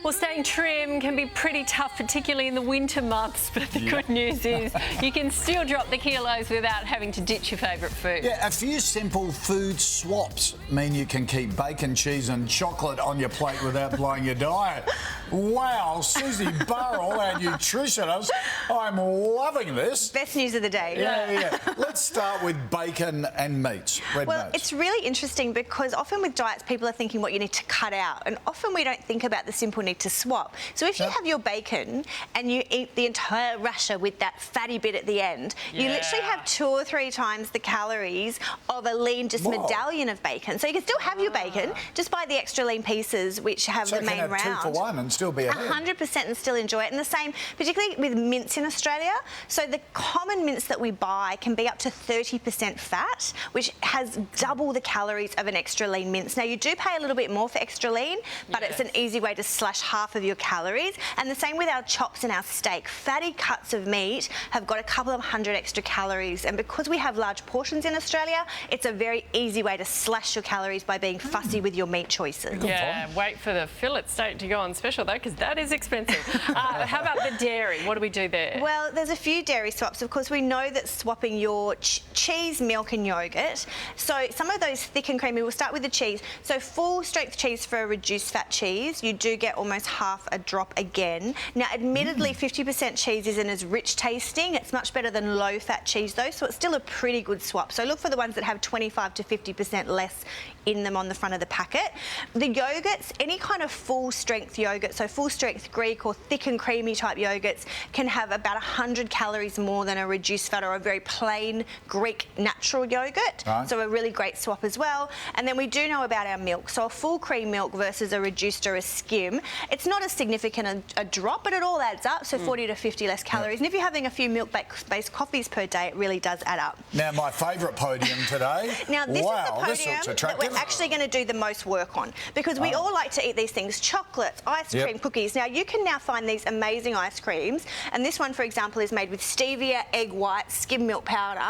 Well, staying trim can be pretty tough, particularly in the winter months, but the good news is you can still drop the kilos without having to ditch your favourite food. Yeah, a few simple food swaps mean you can keep bacon, cheese and chocolate on your plate without blowing your diet. Wow, Susie Burrell, our nutritionist, I'm loving this. Best news of the day. Yeah. Let's start with bacon and meats, red Well, meats. it's really interesting because often with diets, people are thinking what you need to cut out, and often we don't think about the simple need to swap. So if you have your bacon and you eat the entire rasher with that fatty bit at the end, you literally have 2 or 3 times the calories of a lean medallion of bacon. So you can still have your bacon, just buy the extra lean pieces which have the main round. So you can have 2 for 1 and still be ahead. 100% and still enjoy it. And the same, particularly with mince in Australia. So the common mince that we buy can be up to 30% fat, which has double the calories of an extra lean mince. Now you do pay a little bit more for extra lean, but it's an easy way to slash half of your calories. And the same with our chops and our steak. Fatty cuts of meat have got a couple of 100 extra calories, and because we have large portions in Australia, it's a very easy way to slash your calories by being fussy with your meat choices. Yeah, wait for the fillet steak to go on special though, because that is expensive. How about the dairy? What do we do there? Well, there's a few dairy swaps. Of course, we know that swapping your cheese, milk and yogurt. So some of those thick and creamy, we'll start with the cheese. So full strength cheese for a reduced fat cheese, you do get almost half a drop again. Now, admittedly, 50% cheese isn't as rich tasting. It's much better than low fat cheese though, so it's still a pretty good swap. So look for the ones that have 25 to 50% less in them on the front of the packet. The yogurts, any kind of full strength yogurt, so full strength Greek or thick and creamy type yogurts can have about 100 calories more than a reduced fat or a very plain Greek natural yogurt. So a really great swap as well. And then we do know about our milk. So a full cream milk versus a reduced or a skim, it's not as significant a drop, but it all adds up. So 40 to 50 less calories. And if you're having a few milk-based coffees per day, it really does add up. Now, my favourite podium today. Now, this is the this podium looks that attractive. we're actually going to do the most work on, because we all like to eat these things, chocolates, ice cream, cookies. Now, you can now find these amazing ice creams, and this one, for example, is made with stevia, egg white, skim milk powder,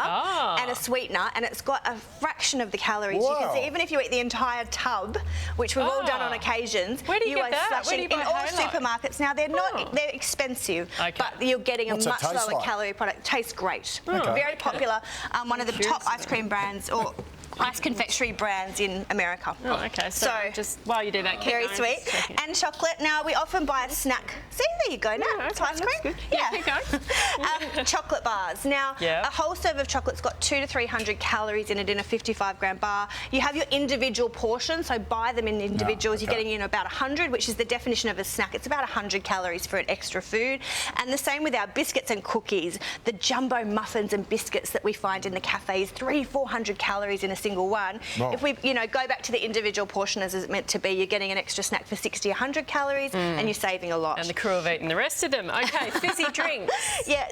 and a sweetener, and it's got a fraction of the calories. You can see, even if you eat the entire tub, which we've all done on occasions, where do you get that? Where do you buy in all supermarkets. Now, they're not, they're expensive, but you're getting a much lower calorie product. Tastes great. Very popular. One of the top ice cream brands, or ice confectionery brands in America. Oh, okay. So just while you do that, very sweet. And chocolate. Now, we often buy a snack. See, there you go. Now, it's ice cream. Yeah, keep going. Chocolate bars. Now, a whole serve of chocolate's got 200 to 300 calories in it in a 55-gram bar. You have your individual portions, so buy them in individuals. You're getting in about 100, which is the definition of a snack. It's about 100 calories for an extra food. And the same with our biscuits and cookies. The jumbo muffins and biscuits that we find in the cafes, 300-400 calories in a single one. If we, go back to the individual portion as it's meant to be, you're getting an extra snack for 60, 100 calories, and you're saving a lot. And the crew have eaten the rest of them. Okay, fizzy drinks.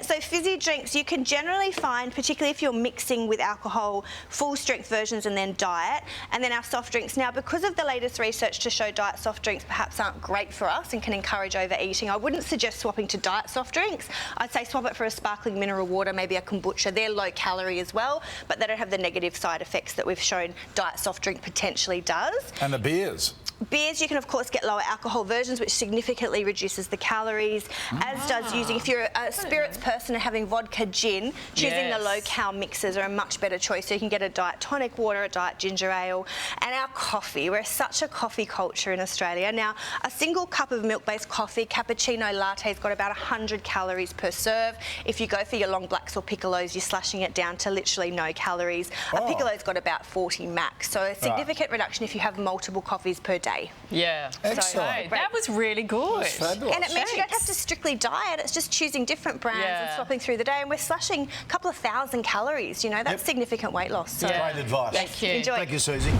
So fizzy drinks, you can generally find, particularly if you're mixing with alcohol, full strength versions and then diet, and then our soft drinks. Now, because of the latest research to show diet soft drinks perhaps aren't great for us and can encourage overeating, I wouldn't suggest swapping to diet soft drinks. I'd say swap it for a sparkling mineral water, maybe a kombucha. They're low calorie as well, but they don't have the negative side effects that we've shown diet soft drink potentially does. And the beers. Beers, you can of course get lower alcohol versions, which significantly reduces the calories, as does using, if you're a spirits person and having vodka gin, choosing the low-cal mixes are a much better choice. So you can get a diet tonic water, a diet ginger ale, and our coffee. We're such a coffee culture in Australia. Now, a single cup of milk-based coffee, cappuccino latte's got about 100 calories per serve. If you go for your long blacks or piccolos, you're slashing it down to literally no calories. A piccolo's got about 40 max, so a significant reduction if you have multiple coffees per day. Yeah. Excellent. That was really good. And it means you don't have to strictly diet, it's just choosing different brands and swapping through the day, and we're slashing a couple of 1,000 calories, that's significant weight loss. So. Great advice. Thank you. Enjoy. Thank you, Susie.